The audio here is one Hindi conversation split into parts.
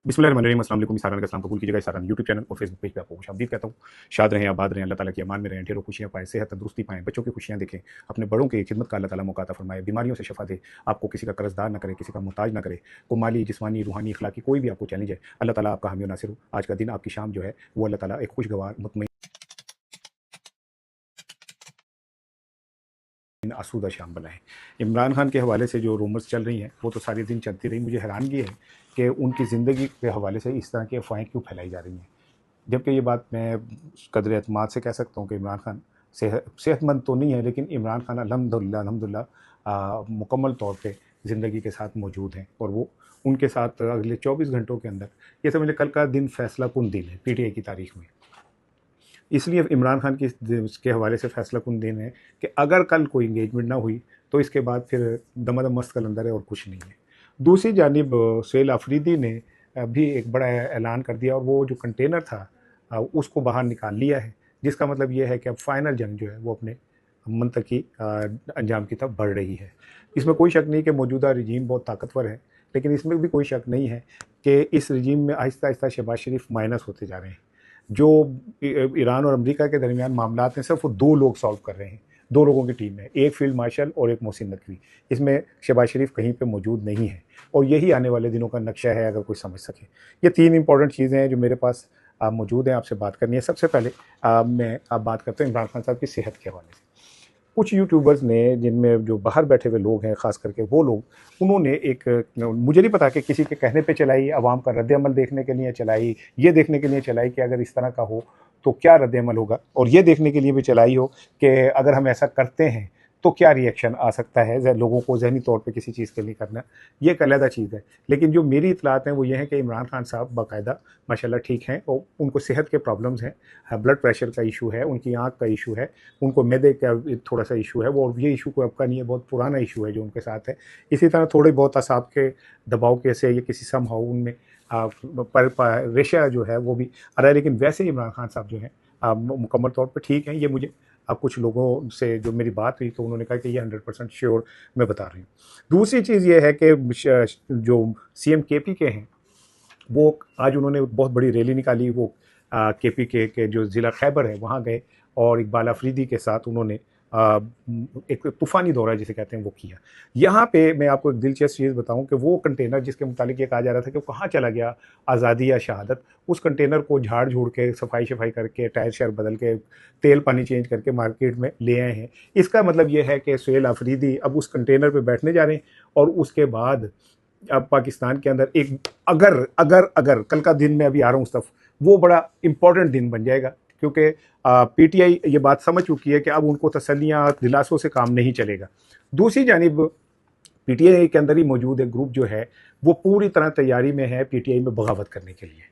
बिस्मिल्लाहिर्रहमानिर्रहीम, अस्सलाम वालेकुम। इसारा का सलाम कबूल कीजिएगा। इसारा यूट्यूब चैनल और फेसबुक पेज पे आपको खुशामदीद कहता हूँ। शाद रहें, आबाद रहें, अल्लाह ताला की अमान में रहें, ढेरों खुशियाँ पाएँ, सेहत तंदुरुस्ती पाएँ, बच्चों की खुशियाँ देखें, अपने बड़ों की खिदमत का अल्लाह ताला मौका अता फरमाए, बीमारियों से शफा दे, आपको किसी का कर्जदार ना करे, किसी का मोहताज ना करे, को माली, जिस्मानी, रूहानी, इखलाकी कोई भी आपको चैलेंज है, अल्लाह ताला आपका हामी और नासिर हो। आज का दिन, आपकी शाम जो है वो अल्लाह ताला एक खुशगवार, मुतमईन, आसूदा शाम बनाए। इमरान खान के हवाले से जो रूमर्स चल रही हैं वो तो सारे दिन चलती रही। मुझे हैरानगी है कि उनकी ज़िंदगी के हवाले से इस तरह की अफवाहें क्यों फैलाई जा रही हैं, जबकि ये बात मैं कदर एतमाद से कह सकता हूँ कि इमरान खान सेहतमंद तो नहीं है, लेकिन इमरान खान अल्हम्दुलिल्लाह अल्हम्दुलिल्लाह मुकम्मल तौर पे ज़िंदगी के साथ मौजूद हैं और वो उनके साथ अगले 24 घंटों के अंदर, ये समझ लें कल का दिन फैसला कुन दिन है पीटीआई की तारीख में। इसलिए इमरान खान की के हवाले से फैसला कुन दिन है कि अगर कल कोई इंगेजमेंट ना हुई तो इसके बाद फिर दमादम मस्त कलंदर है और कुछ नहीं है। दूसरी जानिब सुहेल आफरीदी ने भी एक बड़ा ऐलान कर दिया और वो जो कंटेनर था उसको बाहर निकाल लिया है, जिसका मतलब ये है कि अब फाइनल जंग जो है वो अपने मंतक की अंजाम की तरफ बढ़ रही है। इसमें कोई शक नहीं कि मौजूदा रजीम बहुत ताकतवर है, लेकिन इसमें भी कोई शक नहीं है कि इस रजीम में आहिस्ता आहिस्ता शहबाज शरीफ माइनस होते जा रहे हैं। जो ईरान और अमेरिका के दरमियान मामलात हैं सिर्फ वो दो लोग सॉल्व कर रहे हैं, दो लोगों की टीम है, एक फील्ड मार्शल और एक मोहसिन नकवी। इसमें शहबाज शरीफ कहीं पे मौजूद नहीं है और यही आने वाले दिनों का नक्शा है अगर कोई समझ सके। ये तीन इंपॉर्टेंट चीज़ें हैं जो मेरे पास मौजूद हैं, आपसे बात करनी है। सबसे पहले मैं आप बात करते हैं इमरान खान साहब की सेहत के हवाले से। कुछ यूट्यूबर्स ने, जिनमें जो बाहर बैठे हुए लोग हैं ख़ास करके वो लोग, उन्होंने एक, मुझे नहीं पता कि किसी के कहने पे चलाई, आवाम का रद्द-ए-अमल देखने के लिए चलाई, ये देखने के लिए चलाई कि अगर इस तरह का हो तो क्या रद्द-ए-अमल होगा, और ये देखने के लिए भी चलाई हो कि अगर हम ऐसा करते हैं तो क्या रिएक्शन आ सकता है, लोगों को ज़हनी तौर पे किसी चीज़ के लिए करना, ये एक अलहदा चीज़ है। लेकिन जो मेरी इत्तलात हैं वो ये हैं कि इमरान खान साहब बाकायदा माशाल्लाह ठीक हैं और उनको सेहत के प्रॉब्लम्स हैं, ब्लड प्रेशर का इशू है, उनकी आँख का इशू है, उनको मैदे का थोड़ा सा इशू है, वो ये इशू कोई अब का नहीं है, बहुत पुराना इशू है जो उनके साथ है। इसी तरह थोड़े बहुत असाब के दबाव के से ये किसी समहाउ उनमें पर रेशा जो है वो भी आ रहा है, लेकिन वैसे इमरान खान साहब जो हैं मुकम्मल तौर पर ठीक हैं। ये मुझे अब कुछ लोगों से जो मेरी बात हुई तो उन्होंने कहा कि ये 100% श्योर मैं बता रही हूँ। दूसरी चीज़ ये है कि जो सीएम केपी के हैं वो आज उन्होंने बहुत बड़ी रैली निकाली, वो केपी के जो ज़िला खैबर है वहाँ गए और इकबाल अफरीदी के साथ उन्होंने एक तूफ़ानी दौरा जिसे कहते हैं वो किया। यहाँ पे मैं आपको एक दिलचस्प चीज़ बताऊँ कि वो कंटेनर जिसके मुतालिक ये कहा जा रहा था कि वो कहाँ चला गया, आज़ादी या शहादत, उस कंटेनर को झाड़-झूड़ के, सफाई-शफाई करके, टायर-शायर बदल के, तेल-पानी चेंज करके मार्केट में ले आए हैं। इसका मतलब ये है कि सुहेल आफरीदी अब उस कंटेनर पे बैठने जा रहे हैं और उसके बाद अब पाकिस्तान के अंदर एक, अगर अगर अगर कल का दिन मैं अभी आ रहा हूँ उस तरफ, वो बड़ा इंपॉर्टेंट दिन बन जाएगा, क्योंकि पीटीआई ये बात समझ चुकी है कि अब उनको तसल्लियाँ दिलासों से काम नहीं चलेगा। दूसरी जानिब पीटीआई के अंदर ही मौजूद एक ग्रुप जो है वो पूरी तरह तैयारी में है पीटीआई में बगावत करने के लिए,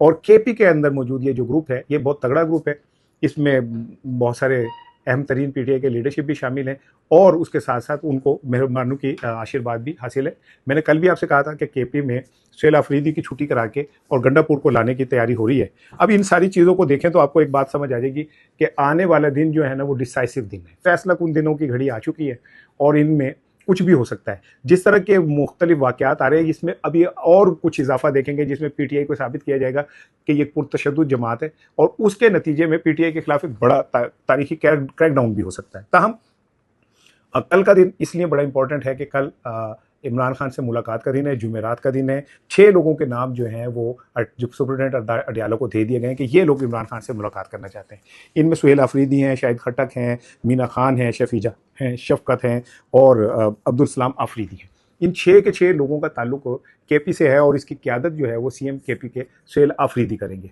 और केपी के अंदर मौजूद ये जो ग्रुप है ये बहुत तगड़ा ग्रुप है। इसमें बहुत सारे अहम तरीन पीटीआई के लीडरशिप भी शामिल हैं और उसके साथ साथ उनको मेहरबानों की आशीर्वाद भी हासिल है। मैंने कल भी आपसे कहा था कि केपी में सुहेल आफरीदी की छुट्टी करा के और गंडापुर को लाने की तैयारी हो रही है। अब इन सारी चीज़ों को देखें तो आपको एक बात समझ आ जाएगी कि आने वाला दिन जो है ना वो डिसाइसिव दिन है, फैसला कुन दिनों की घड़ी आ चुकी है और इनमें कुछ भी हो सकता है। जिस तरह के मुख्तलिफ वाक़यात आ रहे हैं इसमें अभी और कुछ इजाफा देखेंगे जिसमें पीटीआई को साबित किया जाएगा कि ये पुरतशद्दुद जमात है और उसके नतीजे में पीटीआई के खिलाफ एक बड़ा तारीखी क्रैकडाउन भी हो सकता है। ताहम कल का दिन इसलिए बड़ा इंपॉर्टेंट है कि कल इमरान खान से मुलाकात का दिन है, जुमेरात का दिन है। 6 लोगों के नाम जो हैं वो जो सुप्रिटेंडेंट अडियाला को दे दिए गए हैं कि ये लोग इमरान खान से मुलाकात करना चाहते हैं। इनमें सुहेल आफरीदी हैं, शाहिद खट्टक हैं, मीना खान हैं, शफीजा हैं, शफकत हैं और अब्दुल सलाम आफरीदी हैं। इन 6 के 6 लोगों का ताल्लुक केपी से है और इसकी क़यादत जो है वो सीएम केपी के सुहेल आफरीदी करेंगे।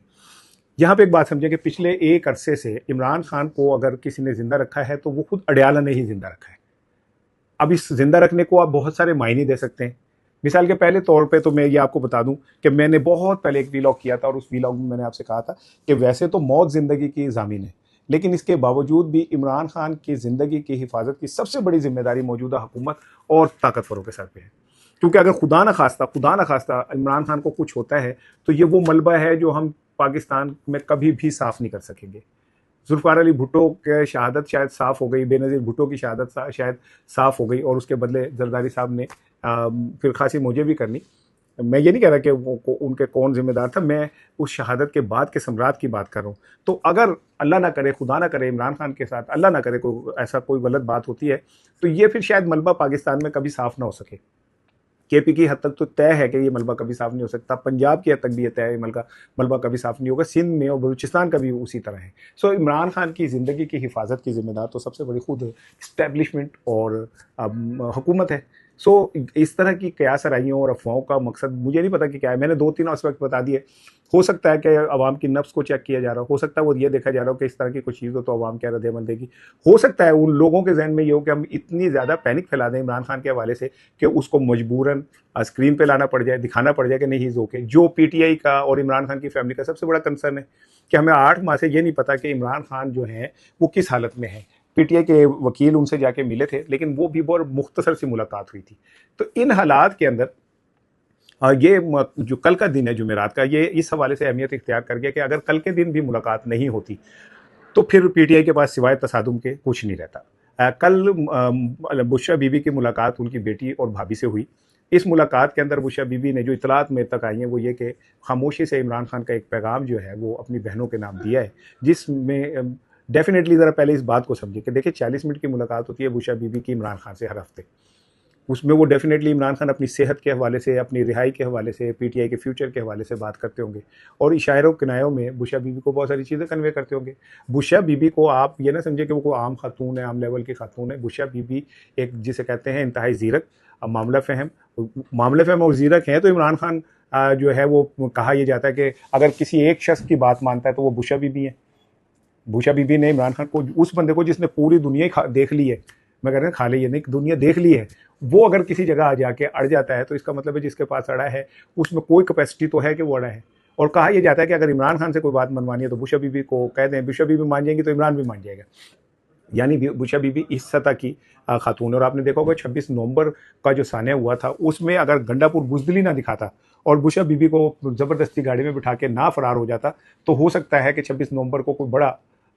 यहाँ पे एक बात समझिए कि पिछले एक अरसे से इमरान खान को अगर किसी ने ज़िंदा रखा है तो वो खुद अडियाला ने ही ज़िंदा रखा है। अब इस ज़िंदा रखने को आप बहुत सारे मायने दे सकते हैं। मिसाल के पहले तौर पे तो मैं ये आपको बता दूं कि मैंने बहुत पहले एक वीलॉग किया था और उस वीलॉग में मैंने आपसे कहा था कि वैसे तो मौत ज़िंदगी की ज़ामिन है, लेकिन इसके बावजूद भी इमरान खान की ज़िंदगी की हिफाजत की सबसे बड़ी ज़िम्मेदारी मौजूदा हुकूमत और ताकतवरों के सर पे है। क्योंकि अगर खुदा ना खास्ता इमरान खान को कुछ होता है तो ये वो मलबा है जो हम पाकिस्तान में कभी भी साफ़ नहीं कर सकेंगे। जुल्फ़िकार अली भुट्टो की शहादत शायद साफ़ हो गई, बेनज़ीर भुट्टो की शहादत शायद साफ़ हो गई और उसके बदले जरदारी साहब ने फिर खासी मुझे भी करनी। मैं ये नहीं कह रहा कि उनके कौन जिम्मेदार था, मैं उस शहादत के बाद के सम्राट की बात कर रहा हूँ। तो अगर अल्लाह ना करे, खुदा ना करे, इमरान खान के साथ अल्लाह ना करे कोई ऐसा कोई गलत बात होती है, तो ये फिर शायद मलबा पाकिस्तान में कभी साफ ना हो सके। केपी की हद तक तो तय है कि ये मलबा कभी साफ नहीं हो सकता, पंजाब की हद तक भी ये तय है मलबा कभी साफ नहीं होगा, सिंध में और बलूचिस्तान का भी उसी तरह है। सो इमरान खान की ज़िंदगी की हिफाजत की जिम्मेदार तो सबसे बड़ी खुद इस्टेब्लिशमेंट और हुकूमत है। सो इस तरह की कयासराइयों और अफवाहों का मकसद मुझे नहीं पता कि क्या है। मैंने 2-3 एस्पेक्ट बता दिए। हो सकता है कि अवाम की नफ्स को चेक किया जा रहा हो सकता है वो ये देखा जा रहा हो कि इस तरह की कुछ चीज़ हो तो अवाम क्या रद्द-ए-अमल देगी। हो सकता है उन लोगों के जहन में ये हो कि हम इतनी ज़्यादा पैनिक फैला दें इमरान खान के हवाले से कि उसको मजबूरन स्क्रीन पे लाना पड़ जाए, दिखाना पड़ जाए कि नहीं ही इज़ ओके। जो पीटीआई का और इमरान खान की फैमिली का सबसे बड़ा कंसर्न है कि हमें 8 माह से ये नहीं पता कि इमरान खान जो हैं वो किस हालत में है। पीटीआई के वकील उनसे जाके मिले थे, लेकिन वो भी बहुत मुख्तसर सी मुलाकात हुई थी। तो इन हालात के अंदर ये जो कल का दिन है जुमेरात का, ये इस हवाले से अहमियत इख्तियार कर गया कि अगर कल के दिन भी मुलाकात नहीं होती तो फिर पीटीआई के पास सिवाय तसादुम के कुछ नहीं रहता। कल बुशरा बीबी की मुलाकात उनकी बेटी और भाभी से हुई। इस मुलाकात के अंदर बुशरा बीबी ने जो इतलात मेरे तक आई हैं वो ये कि खामोशी से इमरान खान का एक पैगाम जो है वो अपनी बहनों के नाम दिया है, जिसमें डेफिनेटली ज़रा पहले इस बात को समझिए कि देखिए 40 मिनट की मुलाकात होती है बुशरा बीबी की इमरान खान से हर हफ्ते। उसमें वो डेफिनेटली इमरान खान अपनी सेहत के हवाले से, अपनी रिहाई के हवाले से, पीटीआई के फ्यूचर के हवाले से बात करते होंगे और इशारों किनायों में बुशरा बीबी को बहुत सारी चीज़ें कन्वे करते होंगे। बुशरा बीबी को आप ये ना समझे कि वो कोई आम खातून है, आम लेवल की खातून है। बुशरा बीबी एक जिसे कहते हैं इंतहाई ज़ीरक, मामला फ़हम और ज़ीरक हैं। तो इमरान खान जो है वो कहा यह जाता है कि अगर किसी एक शख्स की बात मानता है तो वो बुशरा बीबी है। बुशरा बीबी ने इमरान खान को, उस बंदे को जिसने पूरी दुनिया ही देख ली है, मैं कह रहा हूँ खा ली है नहीं, दुनिया देख ली है, वो अगर किसी जगह आ जाके अड़ जाता है तो इसका मतलब है जिसके पास अड़ा है उसमें कोई कैपेसिटी तो है कि वो अड़ा है। और कहा यह जाता है कि अगर इमरान खान से कोई बात मनवानी है तो बुशरा बीबी को कह दें, बुशरा बीबी मान जाएंगी तो इमरान भी मान जाएगा। यानी बुशरा बीबी इस सतह की खातून है। और आपने देखा होगा 26 नवंबर का जो सानिया हुआ था उसमें अगर गंडापुर बुजदिली ना दिखाता और बुशरा बीबी को ज़बरदस्ती गाड़ी में बिठा के ना फरार हो जाता तो हो सकता है कि 26 नवंबर को कोई बड़ा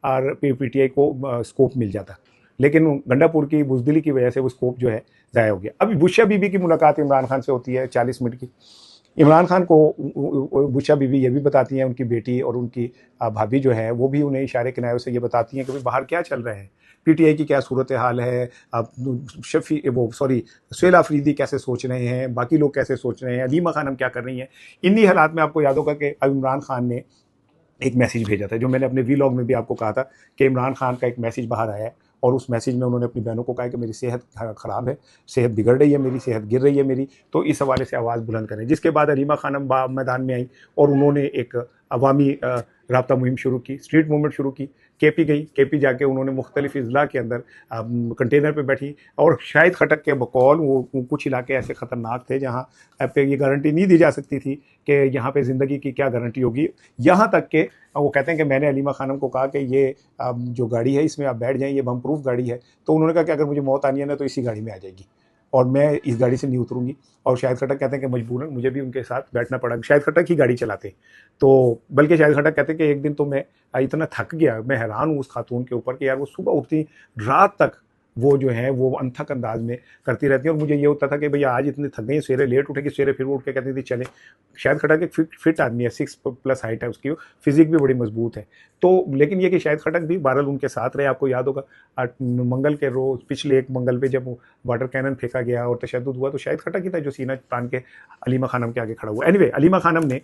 पीटीआई को स्कोप मिल जाता। लेकिन गंडापुर की बुजदिली की वजह से वो स्कोप जो है ज़ाया हो गया। अभी बुशरा बीबी की मुलाकात इमरान खान से होती है 40 मिनट की। इमरान खान को बुशरा बीबी ये भी बताती हैं, उनकी बेटी और उनकी भाभी जो है वो भी उन्हें इशारे किनारों से ये बताती हैं कि भाई बाहर क्या चल रहा है, पीटीआई की क्या सूरत हाल है, अब सुहेल अफरीदी कैसे सोच रहे हैं, बाकी लोग कैसे सोच रहे हैं, अलीमा खानम क्या कर रही हैं। इन्हीं हालात में आपको याद होगा कि अब इमरान खान ने एक मैसेज भेजा था, जो मैंने अपने वीलॉग में भी आपको कहा था कि इमरान खान का एक मैसेज बाहर आया है और उस मैसेज में उन्होंने अपनी बहनों को कहा कि मेरी सेहत ख़राब है, सेहत बिगड़ रही है, मेरी सेहत गिर रही है मेरी, तो इस हवाले से आवाज़ बुलंद करें। जिसके बाद अलीमा खानम मैदान में आई और उन्होंने एक अवामी राब्ता मुहिम शुरू की, स्ट्रीट मूवमेंट शुरू की। केपी गई, केपी जाके उन्होंने मुख्तलिफ अजला के अंदर कंटेनर पे बैठी और शाहिद खटक के बकौल वो कुछ इलाके ऐसे ख़तरनाक थे जहाँ पे ये गारंटी नहीं दी जा सकती थी कि यहाँ पे ज़िंदगी की क्या गारंटी होगी। यहाँ तक कि वो कहते हैं कि मैंने अलीमा खानम को कहा कि ये जो गाड़ी है इसमें आप बैठ जाएँ, ये बम प्रूफ गाड़ी है। तो उन्होंने कहा कि अगर मुझे मौत आनी है ना तो इसी गाड़ी में आ जाएगी और मैं इस गाड़ी से नहीं उतरूँगी। और शाहिद खटक कहते हैं कि मजबूरन मुझे भी उनके साथ बैठना पड़ा। शाहिद खटक ही गाड़ी चलाते, तो बल्कि शाहिद खटक कहते हैं कि एक दिन तो मैं इतना थक गया, मैं हैरान हूँ उस खातून के ऊपर कि यार वो सुबह उठती रात तक वो जो है वो अनथक अंदाज में करती रहती है। और मुझे ये होता था कि भैया आज इतनी थक गई, सवेरे लेट उठेगी, सवेरे फिर उठ के कहती थी चले। शाहिद खटक एक फिट आदमी है, 6+ हाइट है उसकी, फिजिक भी बड़ी मजबूत है। तो लेकिन ये कि शाहिद खटक भी बहरहाल उनके साथ रहे। आपको याद होगा मंगल के रोज़, पिछले एक मंगल पे जब वाटर कैनन फेंका गया और तशद्दुद हुआ तो शाहिद खटक ही था जो सीना तान के अलीमा खानम के आगे खड़ा हुआ। एनीवे, अलीमा खानम ने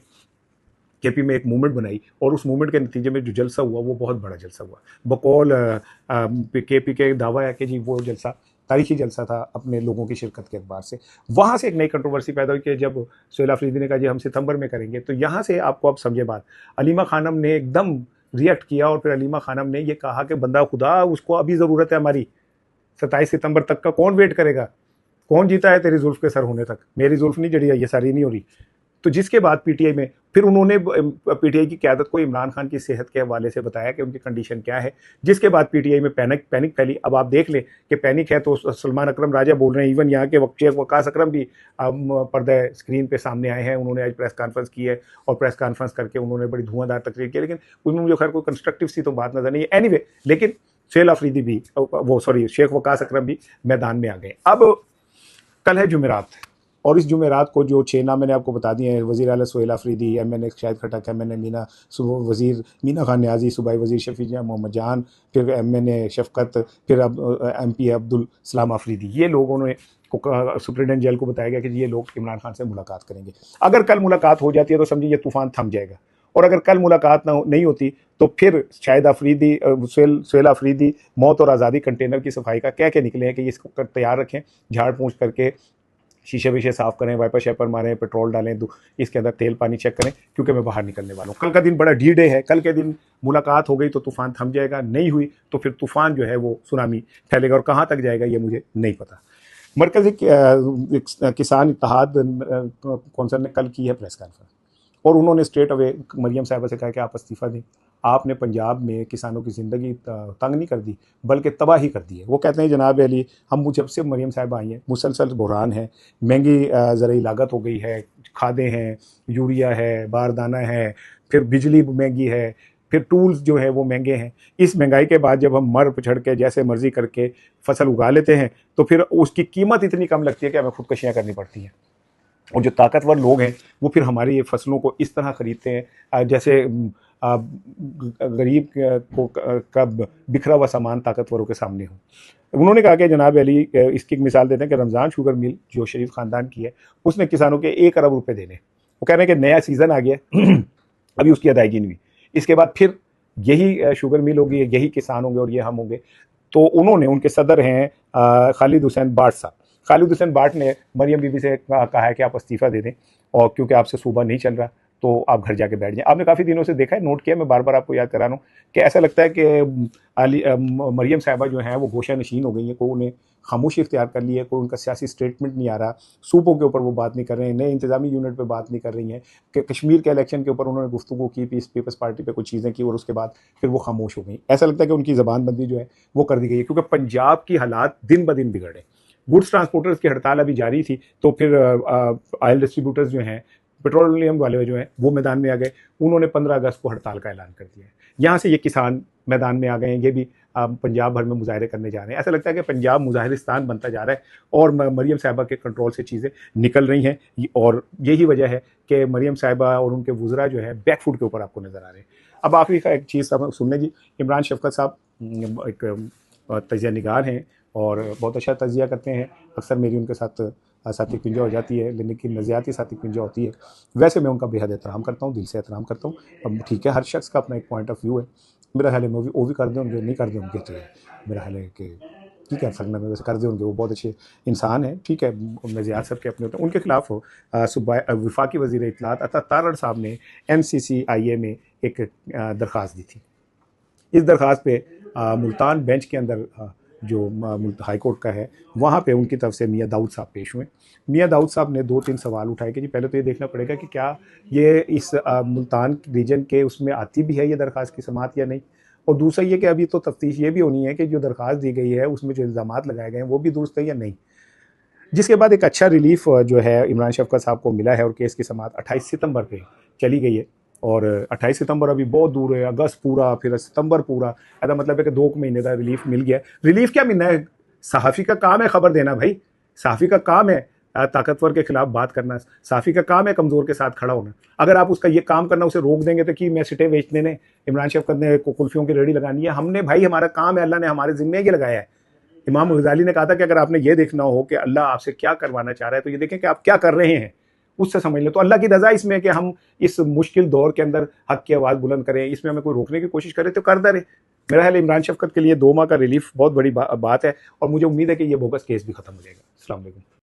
केपी में एक मूवमेंट बनाई और उस मूवमेंट के नतीजे में जो जलसा हुआ वो बहुत बड़ा जलसा हुआ। बकौल केपी के दावा है कि जी वो जलसा तारीखी जलसा था अपने लोगों की शिरकत के अतबार से। वहाँ से एक नई कंट्रोवर्सी पैदा हुई कि जब सुहेल अफरीदी ने कहा जी हम सितंबर में करेंगे, तो यहाँ से आपको अब समझे बात, अलीमा खानम ने एकदम रिएक्ट किया और फिर अलीमा खानम ने ये कहा कि बंदा खुदा उसको अभी ज़रूरत है हमारी, 27 सितंबर तक का कौन वेट करेगा, कौन जीता है तेरी जुल्फ के सर होने तक, मेरी जुल्फ नहीं जड़ी है, ये सारी नहीं हो रही। तो जिसके बाद पीटीआई में फिर उन्होंने पीटीआई की क़यादत को इमरान खान की सेहत के हवाले से बताया कि उनकी कंडीशन क्या है, जिसके बाद पीटीआई में पैनिक फैली। अब आप देख लें कि पैनिक है तो सलमान अकरम राजा बोल रहे हैं, इवन यहाँ के शेख वकास अकरम भी पर्दा स्क्रीन पे सामने आए हैं। उन्होंने आज प्रेस कॉन्फ्रेंस की है और प्रेस कॉन्फ्रेंस करके उन्होंने बड़ी धुआंधार तकरीर की, लेकिन उसमें मुझे खैर कोई कंस्ट्रक्टिव सी तो बात नजर नहीं है। एनीवे, लेकिन सुहेल अफरीदी भी शेख वकास अकरम भी मैदान में आ गए। अब कल है जुमेरात, और इस जुमेरात को जो 6 नाम मैंने आपको बता दिए हैं, वज़ीर आला सुहेल आफरीदी, MNA शाहिद खटक, MNA मीना वज़ीर मीना खान न्याजी, सूबाई वज़ीर शफी मोहम्मद जान, फिर MNA शफ़क़त, फिर अब MP अब्दुल सलाम आफरीदी, ये लोगों ने सुप्रीडेंट जेल को बताया गया कि ये लोग इमरान खान से मुलाकात करेंगे। अगर कल मुलाकात हो जाती है तो समझिए ये तूफ़ान थम जाएगा, और अगर कल मुलाकात नहीं होती तो फिर शाहिद आफरीदी सुहेल आफरीदी मौत और आज़ादी कंटेनर की सफाई का क्या क्या निकले हैं कि इसको तैयार रखें, झाड़ पूछ करके शीशे वीशे साफ़ करें, वाइपर शेपर मारें, पेट्रोल डालें, इसके अंदर तेल पानी चेक करें, क्योंकि मैं बाहर निकलने वाला हूँ। कल का दिन बड़ा D-Day है, कल के दिन मुलाकात हो गई तो तूफ़ान थम जाएगा, नहीं हुई तो फिर तूफ़ान जो है वो सुनामी फैलेगा, और कहाँ तक जाएगा ये मुझे नहीं पता। मरकज़ी किसान इत्तेहाद कौंसल ने कल की है प्रेस कॉन्फ्रेंस, और उन्होंने स्ट्रेट अवे मरियम साहिबा से कहा कि आप इस्तीफ़ा दें, आपने पंजाब में किसानों की ज़िंदगी तंग नहीं कर दी बल्कि तबाही कर दी है। वो कहते हैं जनाब अली, हम जब से मरियम साहिबा आई हैं मुसलसल बुहरान है, महंगी ज़रूरी लागत हो गई है, खादें हैं, यूरिया है, बारदाना है, फिर बिजली महंगी है, फिर टूल्स जो है वो महंगे हैं। इस महंगाई के बाद जब हम मर पिछड़ के जैसे मर्जी करके फसल उगा लेते हैं तो फिर उसकी कीमत इतनी कम लगती है कि हमें खुदकशियाँ करनी पड़ती हैं, और जो ताकतवर लोग हैं वो फिर हमारी ये फसलों को इस तरह ख़रीदते हैं जैसे गरीब को का बिखरा हुआ सामान ताकतवरों के सामने हो। उन्होंने कहा कि जनाब अली, इसकी एक मिसाल देते हैं कि रमज़ान शुगर मिल जो शरीफ ख़ानदान की है, उसने किसानों के 1 अरब रुपए देने। वो कह रहे हैं कि नया सीज़न आ गया अभी उसकी अदायगी नहीं हुई, इसके बाद फिर यही शुगर मिल होगी, यही किसान होंगे और ये हम होंगे। तो उन्होंने, उनके सदर हैं खालिद हुसैन बाट साहब, खालिद हुसैन बाट ने मरियम बीबी से कहा है कि आप इस्तीफ़ा दे दें, और क्योंकि आपसे सूबा नहीं चल रहा तो आप घर जाके बैठ जाएं। आपने काफ़ी दिनों से देखा है, नोट किया, मैं बार बार आपको याद करा रहा हूँ कि ऐसा लगता है कि मरियम साहिबा जो हैं वो गोशा नशीन हो गई हैं, कोई उन्हें खामोशी इख्तियार कर ली है, कोई उनका सियासी स्टेटमेंट नहीं आ रहा, सूबों के ऊपर वो बात नहीं कर रहे हैं, नए इंतजामी यूनिट पे बात नहीं कर रही हैं, कि कश्मीर के इलेक्शन के ऊपर उन्होंने गुफ्तगू की, पीपल्स पार्टी पे कुछ चीज़ें की और उसके बाद फिर वो खामोश हो गई। ऐसा लगता है कि उनकी ज़बानबंदी जो है वो कर दी गई है, क्योंकि पंजाब की हालात दिन ब दिन बिगड़े। गुड्स ट्रांसपोर्टर्स की हड़ताल अभी जारी थी, तो फिर ऑयल डिस्ट्रीब्यूटर्स जो हैं, पेट्रोलियम वाले जो हैं, वो मैदान में आ गए। उन्होंने 15 अगस्त को हड़ताल का ऐलान कर दिया है। यहाँ से ये किसान मैदान में आ गए हैं, ये भी पंजाब भर में मुजाहरे करने जा रहे हैं। ऐसा लगता है कि पंजाब मुजाहिरिस्तान बनता जा रहा है और मरियम साहिबा के कंट्रोल से चीज़ें निकल रही हैं, और यही वजह है कि मरियम साहिबा और उनके वुज़रा जो है बैकफुट के ऊपर आपको नज़र आ रहे हैं। अब आखिरी का एक चीज़ आप सुन लें जी, इमरान शफ़क़त साहब एक तजिया निगार हैं और बहुत अच्छा तजिया करते हैं। अक्सर मेरी उनके साथ साथी कुंजा हो जाती है, लेकिन नज़रियाती साथी कुंजा होती है। वैसे मैं उनका बेहद एहतराम करता हूँ, दिल से एहतराम करता हूँ। अब ठीक है, हर शख्स का अपना एक पॉइंट ऑफ व्यू है। मेरा ख्याल है वो भी कर दें, जो नहीं कर दें उनके, तो मेरा ख्याल है कि ठीक है, सकना में वैसे कर दें उनके, वो बहुत अच्छे इंसान हैं। ठीक है, नज़रियात सब के अपने होते हैं। उनके खिलाफ वफाकी वज़ीर इत्तलात अता तारड़ साहब ने MCCIA में एक दरख्वास्त दी थी। इस दरख्वास्त पे मुल्तान बेंच के अंदर जो हाई कोर्ट का है, वहाँ पे उनकी तरफ से मियाँ दाऊद साहब पेश हुए। मियाँ दाऊद साहब ने 2-3 सवाल उठाए कि जी पहले तो ये देखना पड़ेगा कि क्या ये इस मुल्तान रीजन के उसमें आती भी है ये दरख्वास्त की समात या नहीं, और दूसरा ये कि अभी तो तफ्तीश ये भी होनी है कि जो दरख्वास्त दी गई है उसमें जो इल्ज़ामात लगाए गए हैं वो भी दुरुस्त है या नहीं। जिसके बाद एक अच्छा रिलीफ जो है इमरान शफ़क़त साहब को मिला है, और केस की समात 28 सितंबर पे चली गई है। और 28 सितंबर अभी बहुत दूर है, अगस्त पूरा, फिर सितंबर पूरा, ऐसा मतलब है कि 2 महीने का रिलीफ मिल गया। रिलीफ क्या मिलना है, सहाफ़ी का काम है खबर देना भाई, सहाफ़ी का काम है ताकतवर के खिलाफ बात करना, सहाफ़ी का काम है कमज़ोर के साथ खड़ा होना। अगर आप उसका ये काम करना उसे रोक देंगे तो कि मैं सिटे बेचने ने, इमरान शफ़क़त ने कुल्फ़ियों की रेडी लगानी है, हमने भाई हमारा काम है, अल्लाह ने हमारे ज़िम्मे ये लगाया है। इमाम गज़ाली ने कहा था कि अगर आपने ये देखना हो कि अल्लाह आपसे क्या करवाना चाह रहा है तो ये देखें कि आप क्या कर रहे हैं, उससे समझ लें। तो अल्लाह की रज़ा इसमें है कि हम इस मुश्किल दौर के अंदर हक़ की आवाज़ बुलंद करें, इसमें हमें कोई रोकने की कोशिश करे तो करता रहे। मेरा ख्याल है इमरान शफ़क़त के लिए 2 माह का रिलीफ बहुत बड़ी बात है, और मुझे उम्मीद है कि ये बोगस केस भी ख़त्म हो जाएगा। अस्सलाम वालेकुम।